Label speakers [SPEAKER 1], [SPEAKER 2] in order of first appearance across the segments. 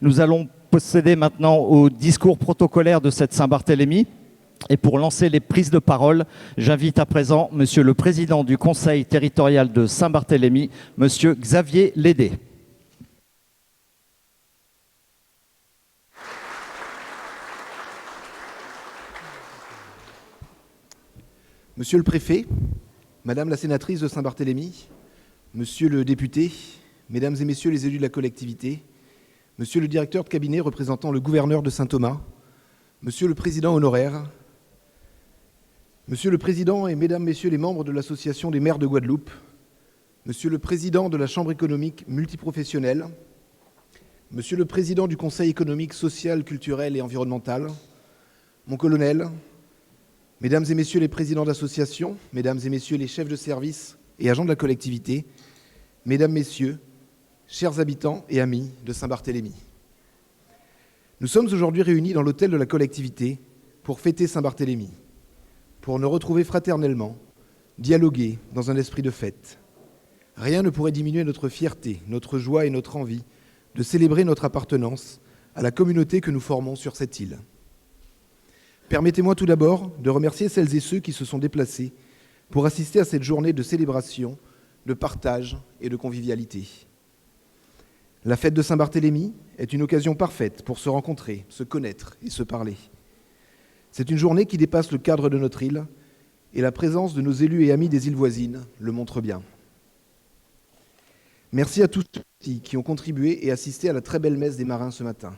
[SPEAKER 1] Nous allons procéder maintenant au discours protocolaire de cette Saint-Barthélemy. Et pour lancer les prises de parole, j'invite à présent Monsieur le Président du Conseil territorial de Saint-Barthélemy, Monsieur Xavier Lédé.
[SPEAKER 2] Monsieur le Préfet, Madame la Sénatrice de Saint-Barthélemy, Monsieur le Député, Mesdames et Messieurs les élus de la collectivité, Monsieur le Directeur de cabinet représentant le Gouverneur de Saint-Thomas, Monsieur le Président honoraire, Monsieur le Président et Mesdames, Messieurs les membres de l'Association des maires de Guadeloupe, Monsieur le Président de la Chambre économique multiprofessionnelle, Monsieur le Président du Conseil économique, social, culturel et environnemental, mon colonel, Mesdames et Messieurs les présidents d'associations, Mesdames et Messieurs les chefs de service et agents de la collectivité, Mesdames, Messieurs, chers habitants et amis de Saint-Barthélemy. Nous sommes aujourd'hui réunis dans l'hôtel de la collectivité pour fêter Saint-Barthélemy, pour nous retrouver fraternellement, dialoguer dans un esprit de fête. Rien ne pourrait diminuer notre fierté, notre joie et notre envie de célébrer notre appartenance à la communauté que nous formons sur cette île. Permettez-moi tout d'abord de remercier celles et ceux qui se sont déplacés pour assister à cette journée de célébration, de partage et de convivialité. La fête de Saint-Barthélemy est une occasion parfaite pour se rencontrer, se connaître et se parler. C'est une journée qui dépasse le cadre de notre île et la présence de nos élus et amis des îles voisines le montre bien. Merci à tous ceux qui ont contribué et assisté à la très belle messe des marins ce matin.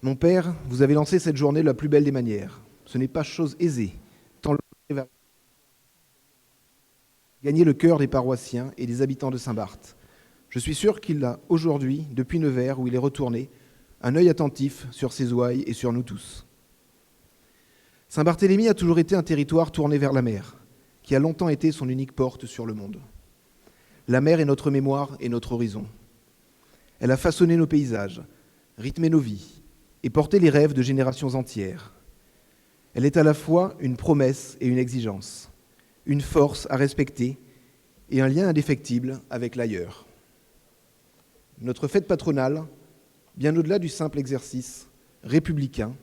[SPEAKER 2] Mon père, vous avez lancé cette journée de la plus belle des manières. Ce n'est pas chose aisée, tant le va gagner le cœur des paroissiens et des habitants de Saint-Barth. Je suis sûr qu'il a aujourd'hui, depuis Nevers, où il est retourné, un œil attentif sur ses ouailles et sur nous tous. Saint-Barthélemy a toujours été un territoire tourné vers la mer, qui a longtemps été son unique porte sur le monde. La mer est notre mémoire et notre horizon. Elle a façonné nos paysages, rythmé nos vies, et porter les rêves de générations entières. Elle est à la fois une promesse et une exigence, une force à respecter et un lien indéfectible avec l'ailleurs. Notre fête patronale, bien au-delà du simple exercice républicain,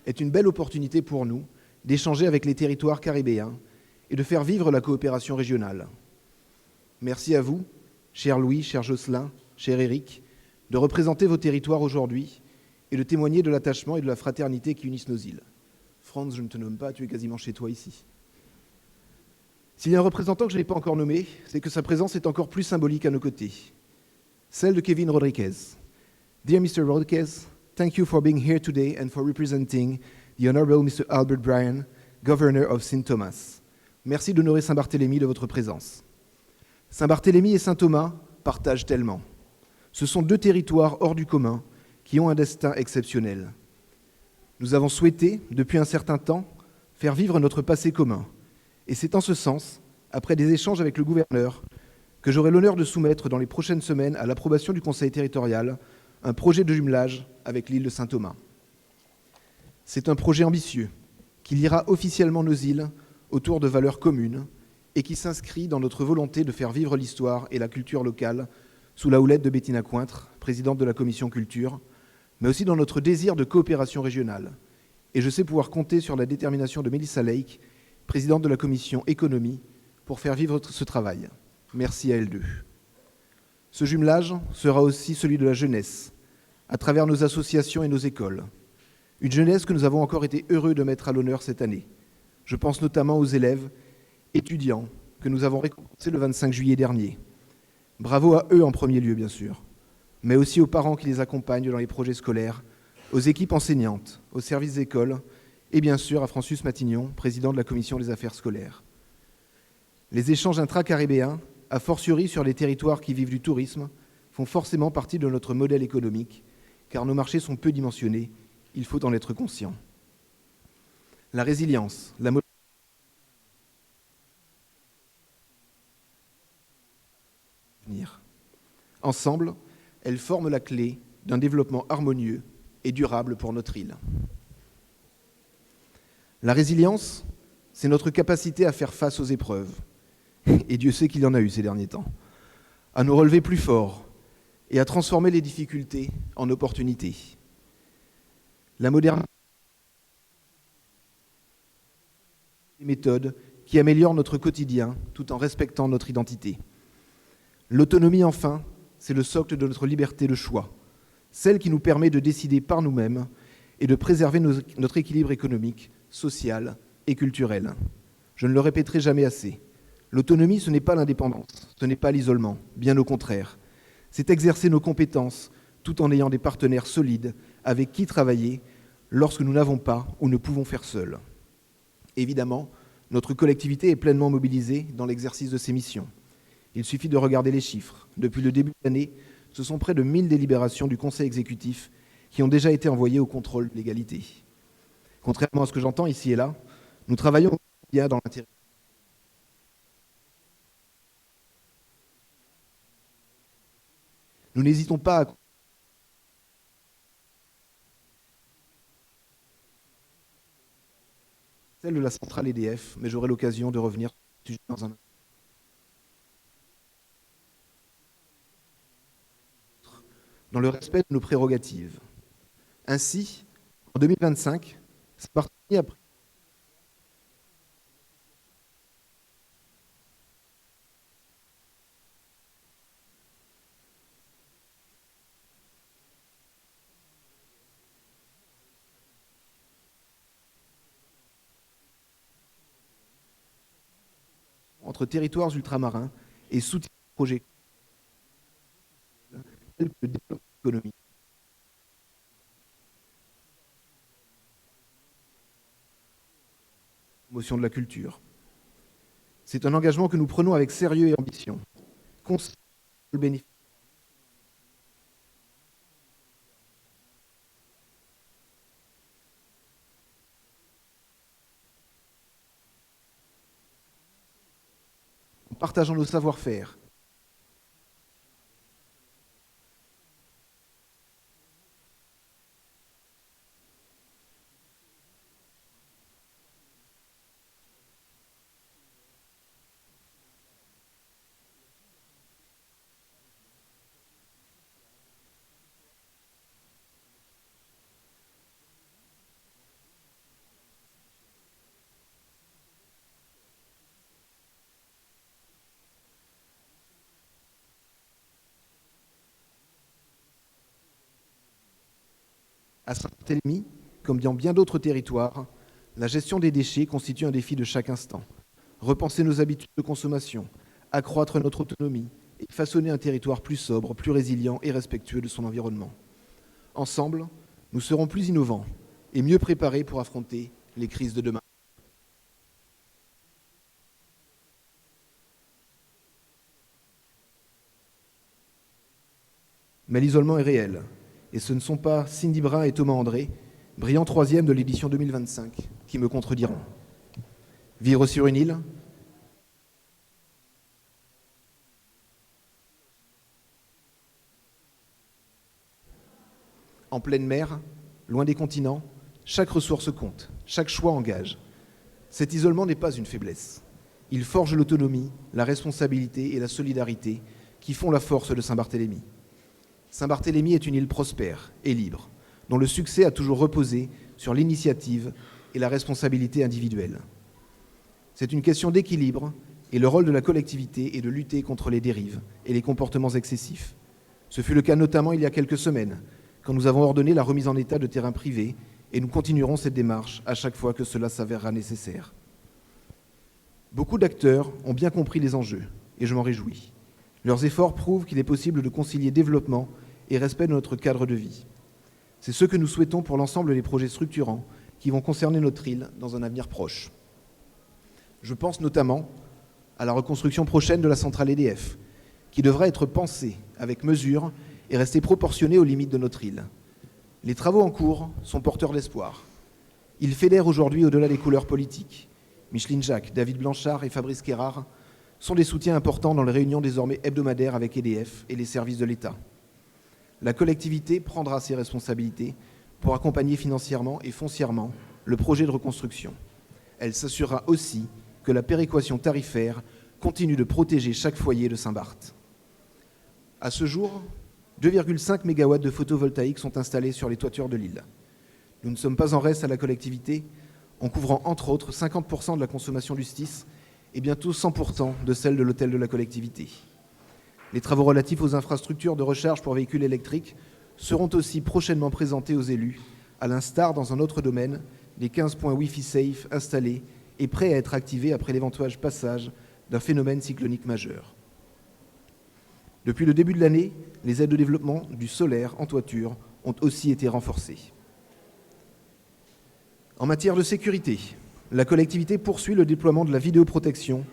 [SPEAKER 2] est une belle opportunité pour nous d'échanger avec les territoires caribéens et de faire vivre la coopération régionale. Merci à vous, cher Louis, cher Jocelyn, cher Éric, de représenter vos territoires aujourd'hui et de témoigner de l'attachement et de la fraternité qui unissent nos îles. Franz, je ne te nomme pas, tu es quasiment chez toi ici. S'il y a un représentant que je n'ai pas encore nommé, c'est que sa présence est encore plus symbolique à nos côtés. Celle de Kevin Rodriguez. Dear Mr. Rodriguez, thank you for being here today and for representing the Honorable Mr. Albert Bryan, Governor of St. Thomas. Merci d'honorer Saint-Barthélemy de votre présence. Saint-Barthélemy et Saint-Thomas partagent tellement. Ce sont deux territoires hors du commun qui ont un destin exceptionnel. Nous avons souhaité, depuis un certain temps, faire vivre notre passé commun. Et c'est en ce sens, après des échanges avec le gouverneur, que j'aurai l'honneur de soumettre dans les prochaines semaines à l'approbation du Conseil territorial un projet de jumelage avec l'île de Saint-Thomas. C'est un projet ambitieux qui liera officiellement nos îles autour de valeurs communes et qui s'inscrit dans notre volonté de faire vivre l'histoire et la culture locale sous la houlette de Bettina Cointre, présidente de la Commission Culture, mais aussi dans notre désir de coopération régionale. Et je sais pouvoir compter sur la détermination de Mélissa Lake, présidente de la Commission Économie, pour faire vivre ce travail. Merci à elle deux. Ce jumelage sera aussi celui de la jeunesse, à travers nos associations et nos écoles. Une jeunesse que nous avons encore été heureux de mettre à l'honneur cette année. Je pense notamment aux élèves, étudiants, que nous avons récompensés le 25 juillet dernier. Bravo à eux en premier lieu, bien sûr, mais aussi aux parents qui les accompagnent dans les projets scolaires, aux équipes enseignantes, aux services d'école, et bien sûr à Francis Matignon, président de la Commission des affaires scolaires. Les échanges intra-caribéens, a fortiori sur les territoires qui vivent du tourisme, font forcément partie de notre modèle économique, car nos marchés sont peu dimensionnés, il faut en être conscient. La résilience, la mobilité, ensemble, elles forment la clé d'un développement harmonieux et durable pour notre île. La résilience, c'est notre capacité à faire face aux épreuves, et Dieu sait qu'il y en a eu ces derniers temps, à nous relever plus fort et à transformer les difficultés en opportunités. La modernité des méthodes qui améliorent notre quotidien tout en respectant notre identité. L'autonomie, enfin, c'est le socle de notre liberté de choix, celle qui nous permet de décider par nous-mêmes et de préserver notre équilibre économique, social et culturel. Je ne le répéterai jamais assez. L'autonomie, ce n'est pas l'indépendance, ce n'est pas l'isolement, bien au contraire. C'est exercer nos compétences tout en ayant des partenaires solides avec qui travailler lorsque nous n'avons pas ou ne pouvons faire seuls. Évidemment, notre collectivité est pleinement mobilisée dans l'exercice de ses missions. Il suffit de regarder les chiffres. Depuis le début de l'année, ce sont près de 1000 délibérations du Conseil exécutif qui ont déjà été envoyées au contrôle de légalité. Contrairement à ce que j'entends ici et là, nous travaillons au quotidien dans l'intérêt. Nous n'hésitons pas à celle de la centrale EDF, mais j'aurai l'occasion de revenir sur ce sujet dans un instant. Dans le respect de nos prérogatives. Ainsi, en 2025, Saint-Barthélemy a pris entre territoires ultramarins et soutient des projets tels que le développement économique. Promotion de la culture. C'est un engagement que nous prenons avec sérieux et ambition. Conscient le bénéfice. En partageant nos savoir-faire. À Saint-Barthélemy, comme dans bien d'autres territoires, la gestion des déchets constitue un défi de chaque instant. Repenser nos habitudes de consommation, accroître notre autonomie et façonner un territoire plus sobre, plus résilient et respectueux de son environnement. Ensemble, nous serons plus innovants et mieux préparés pour affronter les crises de demain. Mais l'isolement est réel. Et ce ne sont pas Cindy Brun et Thomas André, brillants troisième de l'édition 2025, qui me contrediront. Vivre sur une île, en pleine mer, loin des continents, chaque ressource compte, chaque choix engage. Cet isolement n'est pas une faiblesse. Il forge l'autonomie, la responsabilité et la solidarité qui font la force de Saint-Barthélemy. Saint-Barthélemy est une île prospère et libre, dont le succès a toujours reposé sur l'initiative et la responsabilité individuelle. C'est une question d'équilibre et le rôle de la collectivité est de lutter contre les dérives et les comportements excessifs. Ce fut le cas notamment il y a quelques semaines, quand nous avons ordonné la remise en état de terrains privés et nous continuerons cette démarche à chaque fois que cela s'avérera nécessaire. Beaucoup d'acteurs ont bien compris les enjeux et je m'en réjouis. Leurs efforts prouvent qu'il est possible de concilier développement et respect de notre cadre de vie. C'est ce que nous souhaitons pour l'ensemble des projets structurants qui vont concerner notre île dans un avenir proche. Je pense notamment à la reconstruction prochaine de la centrale EDF, qui devra être pensée avec mesure et rester proportionnée aux limites de notre île. Les travaux en cours sont porteurs d'espoir. Ils fédèrent aujourd'hui au-delà des couleurs politiques. Micheline Jacques, David Blanchard et Fabrice Guérard sont des soutiens importants dans les réunions désormais hebdomadaires avec EDF et les services de l'État. La collectivité prendra ses responsabilités pour accompagner financièrement et foncièrement le projet de reconstruction. Elle s'assurera aussi que la péréquation tarifaire continue de protéger chaque foyer de Saint-Barth. À ce jour, 2,5 MW de photovoltaïque sont installés sur les toitures de l'île. Nous ne sommes pas en reste à la collectivité, en couvrant entre autres 50% de la consommation du STIS et bientôt 100% de celle de l'hôtel de la collectivité. Les travaux relatifs aux infrastructures de recharge pour véhicules électriques seront aussi prochainement présentés aux élus, à l'instar, dans un autre domaine, des 15 points Wi-Fi safe installés et prêts à être activés après l'éventuel passage d'un phénomène cyclonique majeur. Depuis le début de l'année, les aides de développement du solaire en toiture ont aussi été renforcées. En matière de sécurité, la collectivité poursuit le déploiement de la vidéoprotection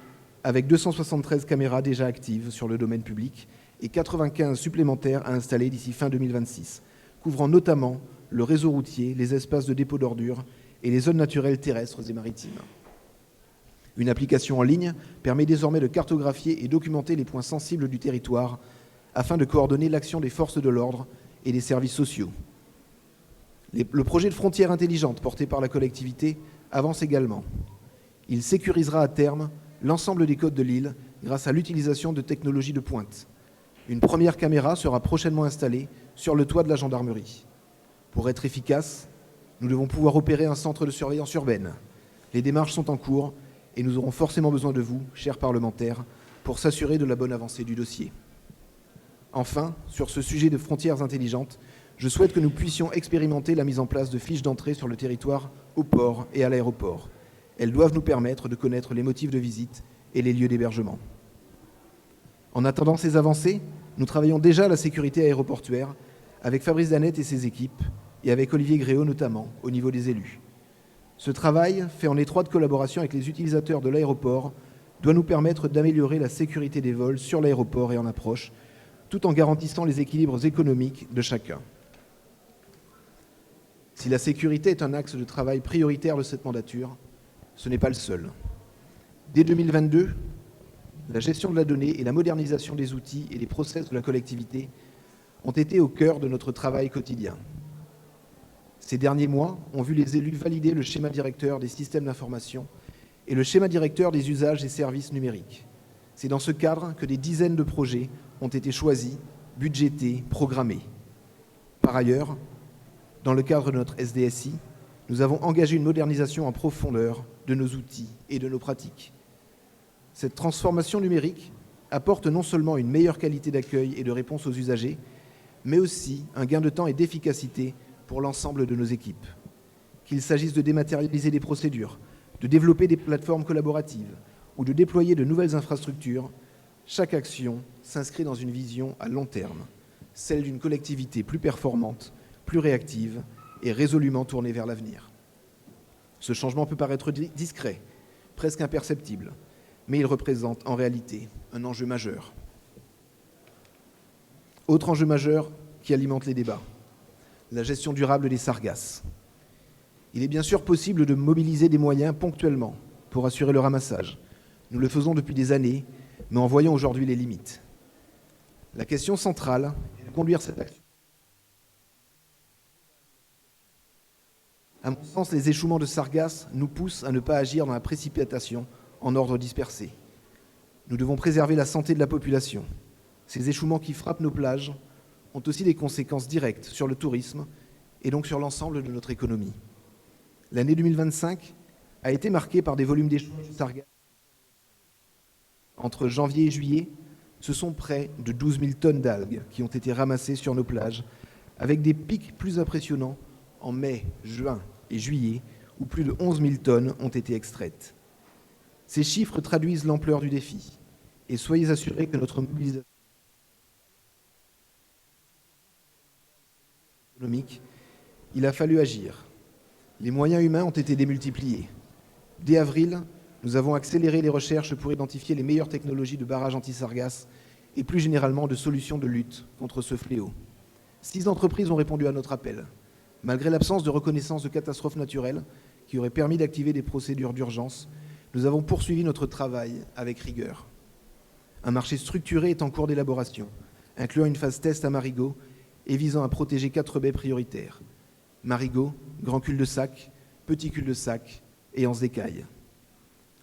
[SPEAKER 2] avec 273 caméras déjà actives sur le domaine public et 95 supplémentaires à installer d'ici fin 2026, couvrant notamment le réseau routier, les espaces de dépôt d'ordures et les zones naturelles terrestres et maritimes. Une application en ligne permet désormais de cartographier et documenter les points sensibles du territoire afin de coordonner l'action des forces de l'ordre et des services sociaux. Le projet de frontière intelligente porté par la collectivité avance également. Il sécurisera à terme l'ensemble des côtes de l'île grâce à l'utilisation de technologies de pointe. Une première caméra sera prochainement installée sur le toit de la gendarmerie. Pour être efficace, nous devons pouvoir opérer un centre de surveillance urbaine. Les démarches sont en cours et nous aurons forcément besoin de vous, chers parlementaires, pour s'assurer de la bonne avancée du dossier. Enfin, sur ce sujet de frontières intelligentes, je souhaite que nous puissions expérimenter la mise en place de fiches d'entrée sur le territoire, au port et à l'aéroport. Elles doivent nous permettre de connaître les motifs de visite et les lieux d'hébergement. En attendant ces avancées, nous travaillons déjà à la sécurité aéroportuaire avec Fabrice Danette et ses équipes et avec Olivier Gréau notamment, au niveau des élus. Ce travail, fait en étroite collaboration avec les utilisateurs de l'aéroport, doit nous permettre d'améliorer la sécurité des vols sur l'aéroport et en approche, tout en garantissant les équilibres économiques de chacun. Si la sécurité est un axe de travail prioritaire de cette mandature, ce n'est pas le seul. Dès 2022, la gestion de la donnée et la modernisation des outils et des process de la collectivité ont été au cœur de notre travail quotidien. Ces derniers mois ont vu les élus valider le schéma directeur des systèmes d'information et le schéma directeur des usages et services numériques. C'est dans ce cadre que des dizaines de projets ont été choisis, budgétés, programmés. Par ailleurs, dans le cadre de notre SDSI, nous avons engagé une modernisation en profondeur de nos outils et de nos pratiques. Cette transformation numérique apporte non seulement une meilleure qualité d'accueil et de réponse aux usagers, mais aussi un gain de temps et d'efficacité pour l'ensemble de nos équipes. Qu'il s'agisse de dématérialiser des procédures, de développer des plateformes collaboratives ou de déployer de nouvelles infrastructures, chaque action s'inscrit dans une vision à long terme, celle d'une collectivité plus performante, plus réactive et résolument tournée vers l'avenir. Ce changement peut paraître discret, presque imperceptible, mais il représente en réalité un enjeu majeur. Autre enjeu majeur qui alimente les débats, la gestion durable des sargasses. Il est bien sûr possible de mobiliser des moyens ponctuellement pour assurer le ramassage. Nous le faisons depuis des années, mais en voyant aujourd'hui les limites. La question centrale est de conduire cette action. À mon sens, les échouements de sargasses nous poussent à ne pas agir dans la précipitation en ordre dispersé. Nous devons préserver la santé de la population. Ces échouements qui frappent nos plages ont aussi des conséquences directes sur le tourisme et donc sur l'ensemble de notre économie. L'année 2025 a été marquée par des volumes d'échouements de sargasses. Entre janvier et juillet, ce sont près de 12 000 tonnes d'algues qui ont été ramassées sur nos plages, avec des pics plus impressionnants en mai, juin et juillet, où plus de 11 000 tonnes ont été extraites. Ces chiffres traduisent l'ampleur du défi, et soyez assurés que notre mobilisation économique, il a fallu agir. Les moyens humains ont été démultipliés. Dès avril, nous avons accéléré les recherches pour identifier les meilleures technologies de barrage anti-sargasses et plus généralement de solutions de lutte contre ce fléau. 6 entreprises ont répondu à notre appel. Malgré l'absence de reconnaissance de catastrophes naturelles qui aurait permis d'activer des procédures d'urgence, nous avons poursuivi notre travail avec rigueur. Un marché structuré est en cours d'élaboration, incluant une phase test à Marigot et visant à protéger 4 baies prioritaires. Marigot, Grand Cul-de-Sac, Petit Cul-de-Sac et Anse-des-Cailles.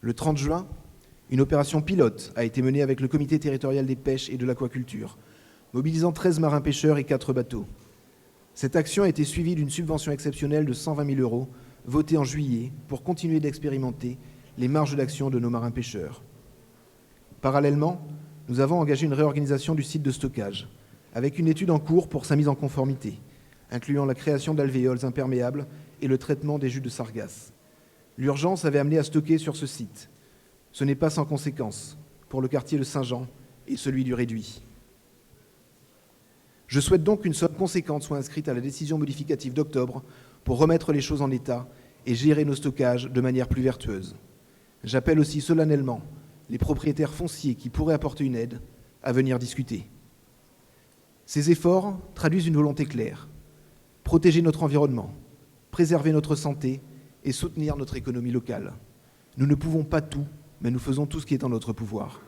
[SPEAKER 2] Le 30 juin, une opération pilote a été menée avec le comité territorial des pêches et de l'aquaculture mobilisant 13 marins-pêcheurs et 4 bateaux. Cette action a été suivie d'une subvention exceptionnelle de 120 000 € votée en juillet pour continuer d'expérimenter les marges d'action de nos marins-pêcheurs. Parallèlement, nous avons engagé une réorganisation du site de stockage, avec une étude en cours pour sa mise en conformité, incluant la création d'alvéoles imperméables et le traitement des jus de sargasse. L'urgence avait amené à stocker sur ce site. Ce n'est pas sans conséquence pour le quartier de Saint-Jean et celui du Réduit. Je souhaite donc qu'une somme conséquente soit inscrite à la décision modificative d'octobre pour remettre les choses en état et gérer nos stockages de manière plus vertueuse. J'appelle aussi solennellement les propriétaires fonciers qui pourraient apporter une aide à venir discuter. Ces efforts traduisent une volonté claire: protéger notre environnement, préserver notre santé et soutenir notre économie locale. Nous ne pouvons pas tout, mais nous faisons tout ce qui est en notre pouvoir.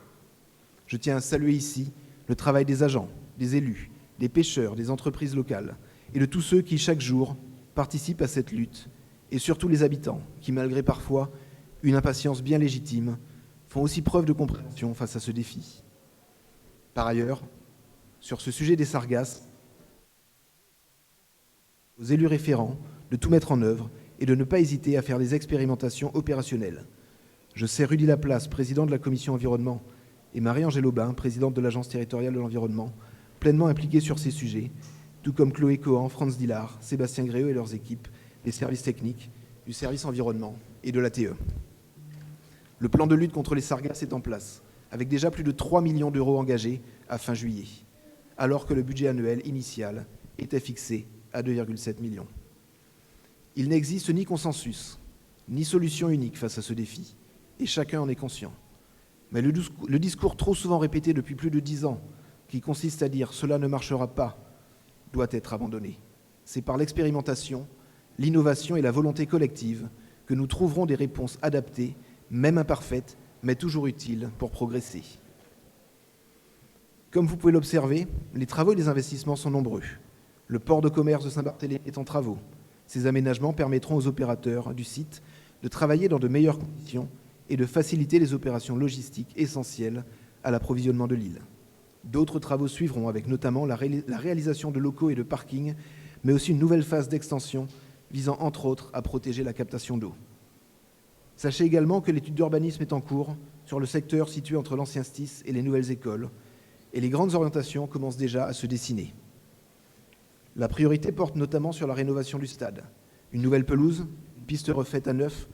[SPEAKER 2] Je tiens à saluer ici le travail des agents, des élus, des pêcheurs, des entreprises locales et de tous ceux qui, chaque jour, participent à cette lutte, et surtout les habitants qui, malgré parfois une impatience bien légitime, font aussi preuve de compréhension face à ce défi. Par ailleurs, sur ce sujet des sargasses, aux élus référents de tout mettre en œuvre et de ne pas hésiter à faire des expérimentations opérationnelles. Je sais Rudy Laplace, président de la commission environnement, et Marie-Angèle Aubin, présidente de l'Agence territoriale de l'environnement, pleinement impliqués sur ces sujets, tout comme Chloé Cohan, Franz Dillard, Sébastien Gréau et leurs équipes, des services techniques, du service environnement et de l'ATE. Le plan de lutte contre les sargasses est en place, avec déjà plus de 3 millions d'euros engagés à fin juillet, alors que le budget annuel initial était fixé à 2,7 millions. Il n'existe ni consensus, ni solution unique face à ce défi, et chacun en est conscient. Mais le discours trop souvent répété depuis plus de 10 ans, qui consiste à dire « cela ne marchera pas », doit être abandonné. C'est par l'expérimentation, l'innovation et la volonté collective que nous trouverons des réponses adaptées, même imparfaites, mais toujours utiles pour progresser. Comme vous pouvez l'observer, les travaux et les investissements sont nombreux. Le port de commerce de Saint-Barthélemy est en travaux. Ces aménagements permettront aux opérateurs du site de travailler dans de meilleures conditions et de faciliter les opérations logistiques essentielles à l'approvisionnement de l'île. D'autres travaux suivront, avec notamment la réalisation de locaux et de parkings, mais aussi une nouvelle phase d'extension visant entre autres à protéger la captation d'eau. Sachez également que l'étude d'urbanisme est en cours sur le secteur situé entre l'ancien STIS et les nouvelles écoles, et les grandes orientations commencent déjà à se dessiner. La priorité porte notamment sur la rénovation du stade, une nouvelle pelouse, une piste refaite à neuf,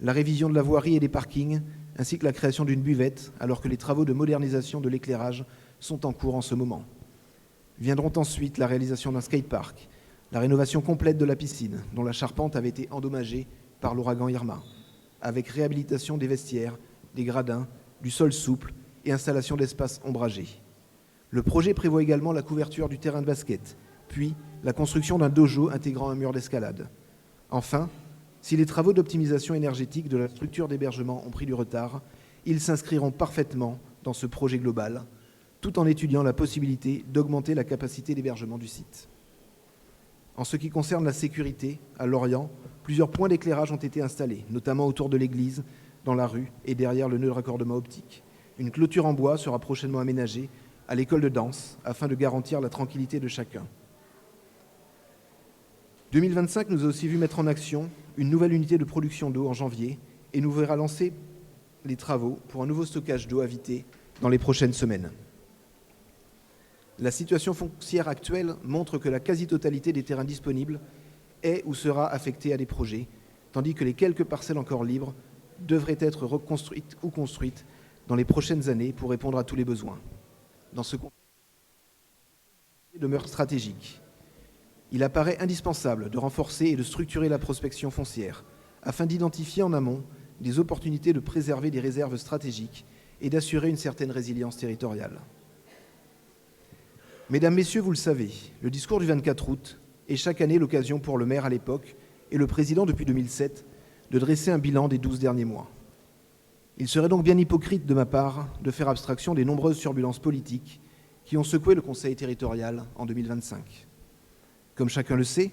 [SPEAKER 2] la révision de la voirie et des parkings, ainsi que la création d'une buvette, alors que les travaux de modernisation de l'éclairage sont en cours en ce moment. Viendront ensuite la réalisation d'un skatepark, la rénovation complète de la piscine, dont la charpente avait été endommagée par l'ouragan Irma, avec réhabilitation des vestiaires, des gradins, du sol souple et installation d'espaces ombragés. Le projet prévoit également la couverture du terrain de basket, puis la construction d'un dojo intégrant un mur d'escalade. Enfin, si les travaux d'optimisation énergétique de la structure d'hébergement ont pris du retard, ils s'inscriront parfaitement dans ce projet global, tout en étudiant la possibilité d'augmenter la capacité d'hébergement du site. En ce qui concerne la sécurité, à Lorient, plusieurs points d'éclairage ont été installés, notamment autour de l'église, dans la rue et derrière le nœud de raccordement optique. Une clôture en bois sera prochainement aménagée à l'école de danse afin de garantir la tranquillité de chacun. 2025 nous a aussi vu mettre en action une nouvelle unité de production d'eau en janvier et nous verra lancer les travaux pour un nouveau stockage d'eau à Vité dans les prochaines semaines. La situation foncière actuelle montre que la quasi-totalité des terrains disponibles est ou sera affectée à des projets, tandis que les quelques parcelles encore libres devraient être reconstruites ou construites dans les prochaines années pour répondre à tous les besoins. Dans ce contexte, demeure stratégique. Il apparaît indispensable de renforcer et de structurer la prospection foncière afin d'identifier en amont des opportunités de préserver des réserves stratégiques et d'assurer une certaine résilience territoriale. Mesdames, Messieurs, vous le savez, le discours du 24 août est chaque année l'occasion pour le maire à l'époque et le président depuis 2007 de dresser un bilan des 12 derniers mois. Il serait donc bien hypocrite de ma part de faire abstraction des nombreuses turbulences politiques qui ont secoué le Conseil territorial en 2025. Comme chacun le sait,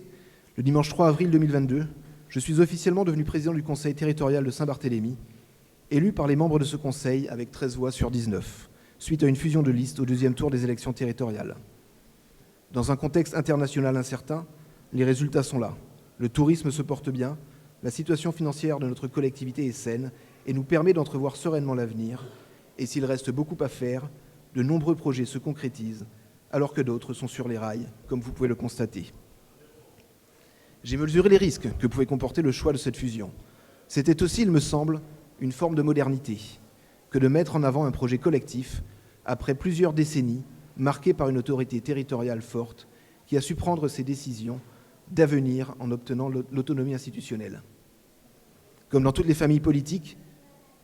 [SPEAKER 2] le dimanche 3 avril 2022, je suis officiellement devenu président du Conseil territorial de Saint-Barthélemy, élu par les membres de ce conseil avec 13 voix sur 19, suite à une fusion de listes au deuxième tour des élections territoriales. Dans un contexte international incertain, les résultats sont là. Le tourisme se porte bien, la situation financière de notre collectivité est saine et nous permet d'entrevoir sereinement l'avenir. Et s'il reste beaucoup à faire, de nombreux projets se concrétisent, alors que d'autres sont sur les rails, comme vous pouvez le constater. J'ai mesuré les risques que pouvait comporter le choix de cette fusion. C'était aussi, il me semble, une forme de modernité que de mettre en avant un projet collectif après plusieurs décennies marquées par une autorité territoriale forte qui a su prendre ses décisions d'avenir en obtenant l'autonomie institutionnelle. Comme dans toutes les familles politiques,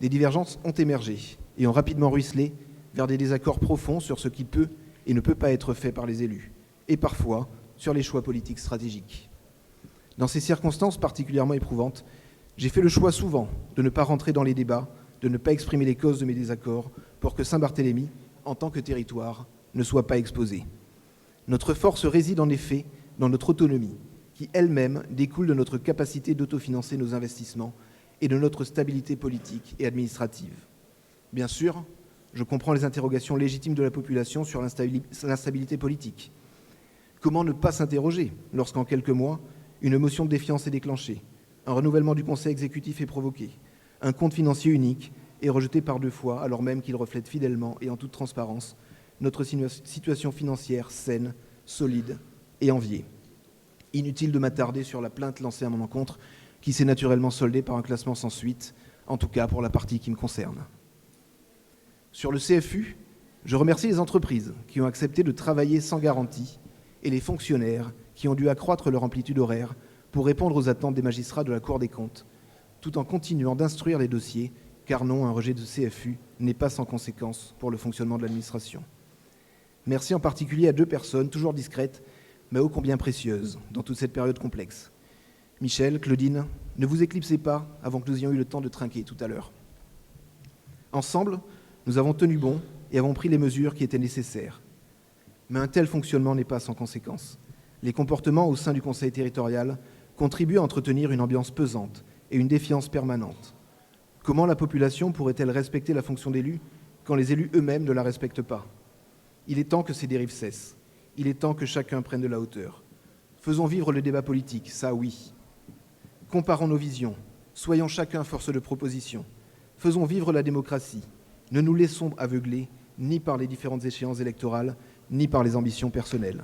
[SPEAKER 2] des divergences ont émergé et ont rapidement ruisselé vers des désaccords profonds sur ce qui peut et ne peut pas être fait par les élus, et parfois sur les choix politiques stratégiques. Dans ces circonstances particulièrement éprouvantes, j'ai fait le choix souvent de ne pas rentrer dans les débats, de ne pas exprimer les causes de mes désaccords pour que Saint-Barthélemy, en tant que territoire, ne soit pas exposé. Notre force réside en effet dans notre autonomie, qui elle-même découle de notre capacité d'autofinancer nos investissements et de notre stabilité politique et administrative. Bien sûr, je comprends les interrogations légitimes de la population sur l'instabilité politique. Comment ne pas s'interroger lorsqu'en quelques mois, une motion de défiance est déclenchée, un renouvellement du conseil exécutif est provoqué, un compte financier unique est rejeté par 2 fois alors même qu'il reflète fidèlement et en toute transparence notre situation financière saine, solide et enviée. Inutile de m'attarder sur la plainte lancée à mon encontre qui s'est naturellement soldée par un classement sans suite, en tout cas pour la partie qui me concerne. Sur le CFU, je remercie les entreprises qui ont accepté de travailler sans garantie et les fonctionnaires qui ont dû accroître leur amplitude horaire pour répondre aux attentes des magistrats de la Cour des comptes, tout en continuant d'instruire les dossiers, car non, un rejet de CFU n'est pas sans conséquence pour le fonctionnement de l'administration. Merci en particulier à 2 personnes, toujours discrètes, mais ô combien précieuses dans toute cette période complexe. Michel, Claudine, ne vous éclipsez pas avant que nous ayons eu le temps de trinquer tout à l'heure. Ensemble, nous avons tenu bon et avons pris les mesures qui étaient nécessaires. Mais un tel fonctionnement n'est pas sans conséquence. Les comportements au sein du Conseil territorial contribuent à entretenir une ambiance pesante et une défiance permanente. Comment la population pourrait-elle respecter la fonction d'élu quand les élus eux-mêmes ne la respectent pas ? Il est temps que ces dérives cessent. Il est temps que chacun prenne de la hauteur. Faisons vivre le débat politique, ça oui. Comparons nos visions. Soyons chacun force de proposition. Faisons vivre la démocratie. Ne nous laissons aveugler ni par les différentes échéances électorales, ni par les ambitions personnelles.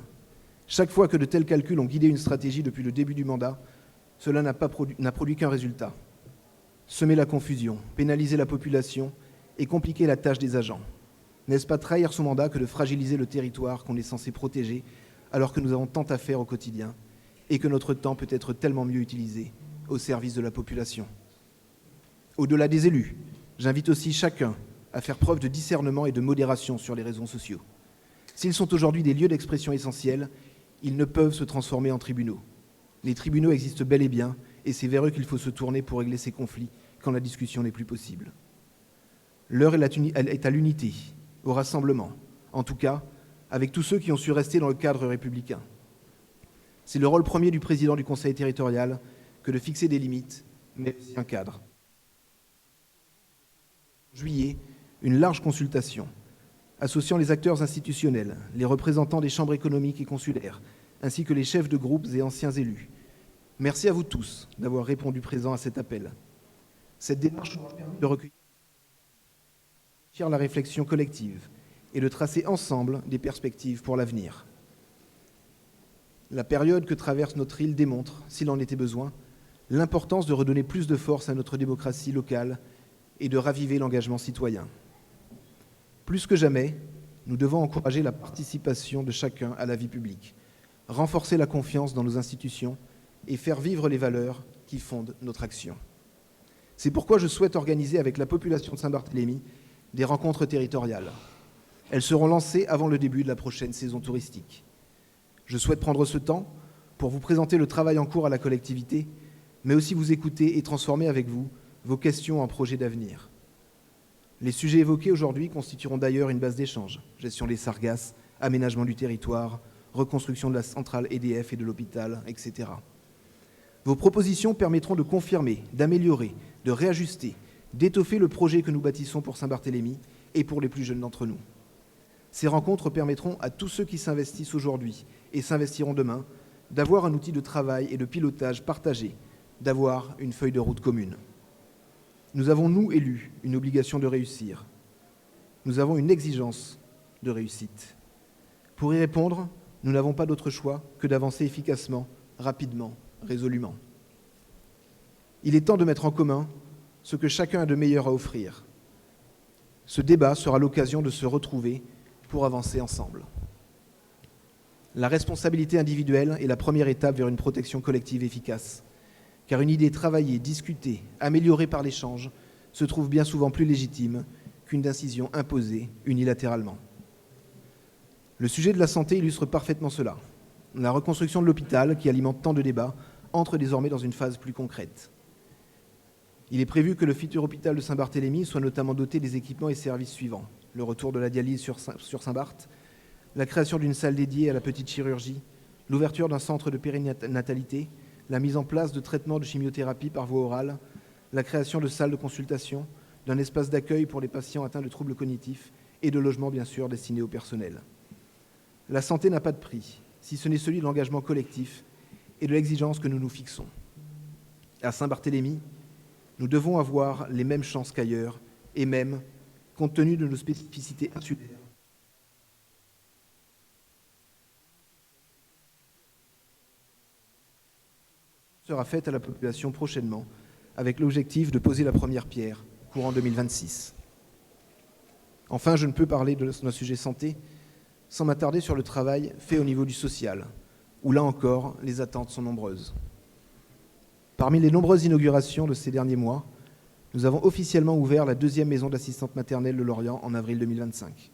[SPEAKER 2] Chaque fois que de tels calculs ont guidé une stratégie depuis le début du mandat, cela n'a produit qu'un résultat. Semer la confusion, pénaliser la population et compliquer la tâche des agents. N'est-ce pas trahir son mandat que de fragiliser le territoire qu'on est censé protéger alors que nous avons tant à faire au quotidien et que notre temps peut être tellement mieux utilisé au service de la population ? Au-delà des élus, j'invite aussi chacun à faire preuve de discernement et de modération sur les réseaux sociaux. S'ils sont aujourd'hui des lieux d'expression essentiels, ils ne peuvent se transformer en tribunaux. Les tribunaux existent bel et bien, et c'est vers eux qu'il faut se tourner pour régler ces conflits quand la discussion n'est plus possible. L'heure est à l'unité, au rassemblement, en tout cas avec tous ceux qui ont su rester dans le cadre républicain. C'est le rôle premier du président du Conseil territorial que de fixer des limites, mais aussi un cadre. En juillet, une large consultation associant les acteurs institutionnels, les représentants des chambres économiques et consulaires, ainsi que les chefs de groupes et anciens élus. Merci à vous tous d'avoir répondu présent à cet appel. Cette démarche aura permis de recueillir la réflexion collective et de tracer ensemble des perspectives pour l'avenir. La période que traverse notre île démontre, s'il en était besoin, l'importance de redonner plus de force à notre démocratie locale et de raviver l'engagement citoyen. Plus que jamais, nous devons encourager la participation de chacun à la vie publique, renforcer la confiance dans nos institutions et faire vivre les valeurs qui fondent notre action. C'est pourquoi je souhaite organiser avec la population de Saint-Barthélemy des rencontres territoriales. Elles seront lancées avant le début de la prochaine saison touristique. Je souhaite prendre ce temps pour vous présenter le travail en cours à la collectivité, mais aussi vous écouter et transformer avec vous vos questions en projets d'avenir. Les sujets évoqués aujourd'hui constitueront d'ailleurs une base d'échange. Gestion des sargasses, aménagement du territoire, reconstruction de la centrale EDF et de l'hôpital, etc. Vos propositions permettront de confirmer, d'améliorer, de réajuster, d'étoffer le projet que nous bâtissons pour Saint-Barthélemy et pour les plus jeunes d'entre nous. Ces rencontres permettront à tous ceux qui s'investissent aujourd'hui et s'investiront demain d'avoir un outil de travail et de pilotage partagé, d'avoir une feuille de route commune. Nous avons, nous, élus, une obligation de réussir. Nous avons une exigence de réussite. Pour y répondre, nous n'avons pas d'autre choix que d'avancer efficacement, rapidement, résolument. Il est temps de mettre en commun ce que chacun a de meilleur à offrir. Ce débat sera l'occasion de se retrouver pour avancer ensemble. La responsabilité individuelle est la première étape vers une protection collective efficace, car une idée travaillée, discutée, améliorée par l'échange se trouve bien souvent plus légitime qu'une décision imposée unilatéralement. Le sujet de la santé illustre parfaitement cela. La reconstruction de l'hôpital, qui alimente tant de débats, entre désormais dans une phase plus concrète. Il est prévu que le futur hôpital de Saint-Barthélemy soit notamment doté des équipements et services suivants: le retour de la dialyse sur Saint-Barth, la création d'une salle dédiée à la petite chirurgie, l'ouverture d'un centre de périnatalité, la mise en place de traitements de chimiothérapie par voie orale, la création de salles de consultation, d'un espace d'accueil pour les patients atteints de troubles cognitifs et de logements bien sûr destinés au personnel. La santé n'a pas de prix, si ce n'est celui de l'engagement collectif et de l'exigence que nous nous fixons. À Saint-Barthélemy, nous devons avoir les mêmes chances qu'ailleurs, et même, compte tenu de nos spécificités insulaires, sera faite à la population prochainement, avec l'objectif de poser la première pierre, courant 2026. Enfin, je ne peux parler de notre sujet santé sans m'attarder sur le travail fait au niveau du social, où là encore, les attentes sont nombreuses. Parmi les nombreuses inaugurations de ces derniers mois, nous avons officiellement ouvert la 2e maison d'assistante maternelle de Lorient en avril 2025.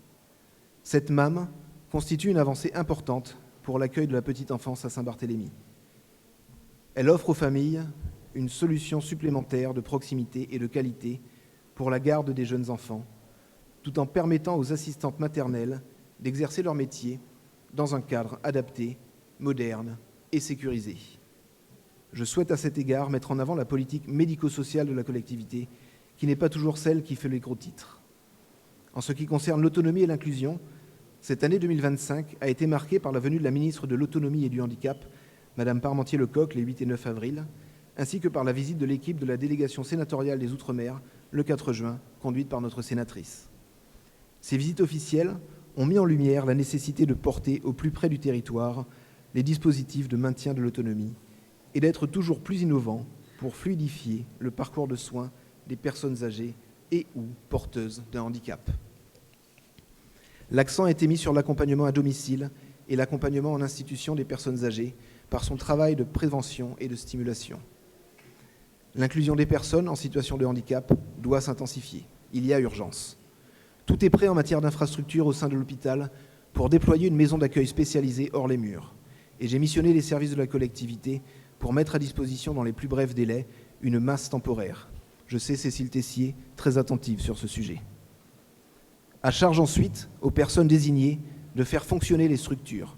[SPEAKER 2] Cette MAM constitue une avancée importante pour l'accueil de la petite enfance à Saint-Barthélemy. Elle offre aux familles une solution supplémentaire de proximité et de qualité pour la garde des jeunes enfants, tout en permettant aux assistantes maternelles d'exercer leur métier dans un cadre adapté, moderne et sécurisé. Je souhaite à cet égard mettre en avant la politique médico-sociale de la collectivité, qui n'est pas toujours celle qui fait les gros titres. En ce qui concerne l'autonomie et l'inclusion, cette année 2025 a été marquée par la venue de la ministre de l'Autonomie et du Handicap, Madame Parmentier-Lecocq, les 8 et 9 avril, ainsi que par la visite de l'équipe de la délégation sénatoriale des Outre-mer le 4 juin, conduite par notre sénatrice. Ces visites officielles ont mis en lumière la nécessité de porter au plus près du territoire les dispositifs de maintien de l'autonomie et d'être toujours plus innovants pour fluidifier le parcours de soins des personnes âgées et ou porteuses d'un handicap. L'accent a été mis sur l'accompagnement à domicile et l'accompagnement en institution des personnes âgées par son travail de prévention et de stimulation. L'inclusion des personnes en situation de handicap doit s'intensifier. Il y a urgence. Tout est prêt en matière d'infrastructure au sein de l'hôpital pour déployer une maison d'accueil spécialisée hors les murs. Et j'ai missionné les services de la collectivité pour mettre à disposition dans les plus brefs délais une masse temporaire. Je sais Cécile Tessier, très attentive sur ce sujet. À charge ensuite aux personnes désignées de faire fonctionner les structures.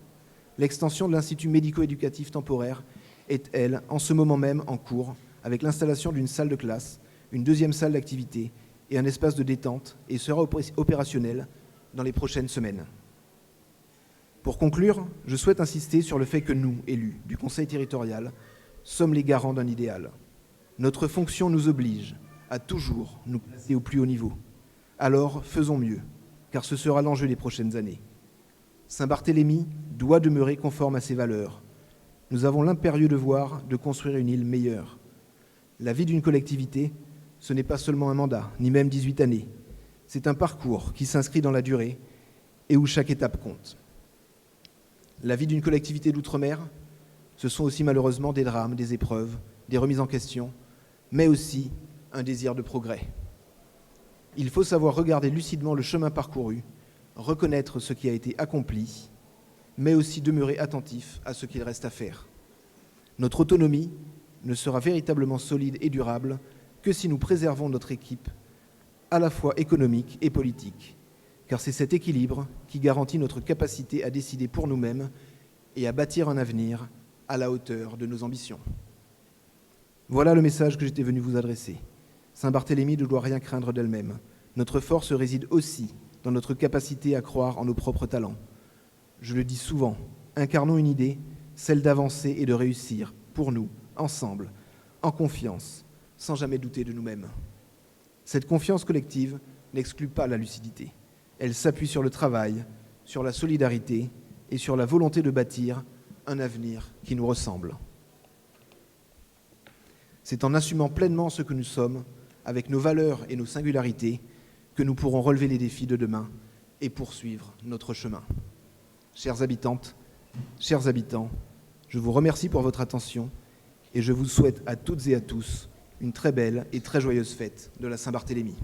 [SPEAKER 2] L'extension de l'Institut médico-éducatif temporaire est, elle, en ce moment même en cours, avec l'installation d'une salle de classe, une 2e salle d'activité et un espace de détente, et sera opérationnelle dans les prochaines semaines. Pour conclure, je souhaite insister sur le fait que nous, élus du Conseil territorial, sommes les garants d'un idéal. Notre fonction nous oblige à toujours nous placer au plus haut niveau. Alors, faisons mieux, car ce sera l'enjeu des prochaines années. Saint-Barthélemy doit demeurer conforme à ses valeurs. Nous avons l'impérieux devoir de construire une île meilleure. La vie d'une collectivité, ce n'est pas seulement un mandat, ni même 18 années. C'est un parcours qui s'inscrit dans la durée et où chaque étape compte. La vie d'une collectivité d'outre-mer, ce sont aussi malheureusement des drames, des épreuves, des remises en question, mais aussi un désir de progrès. Il faut savoir regarder lucidement le chemin parcouru, reconnaître ce qui a été accompli, mais aussi demeurer attentif à ce qu'il reste à faire. Notre autonomie ne sera véritablement solide et durable que si nous préservons notre équipe, à la fois économique et politique, car c'est cet équilibre qui garantit notre capacité à décider pour nous-mêmes et à bâtir un avenir à la hauteur de nos ambitions. Voilà le message que j'étais venu vous adresser. Saint-Barthélemy ne doit rien craindre d'elle-même. Notre force réside aussi dans notre capacité à croire en nos propres talents. Je le dis souvent, incarnons une idée, celle d'avancer et de réussir, pour nous, ensemble, en confiance, sans jamais douter de nous-mêmes. Cette confiance collective n'exclut pas la lucidité. Elle s'appuie sur le travail, sur la solidarité et sur la volonté de bâtir un avenir qui nous ressemble. C'est en assumant pleinement ce que nous sommes, avec nos valeurs et nos singularités, que nous pourrons relever les défis de demain et poursuivre notre chemin. Chères habitantes, chers habitants, je vous remercie pour votre attention et je vous souhaite à toutes et à tous une très belle et très joyeuse fête de la Saint-Barthélemy.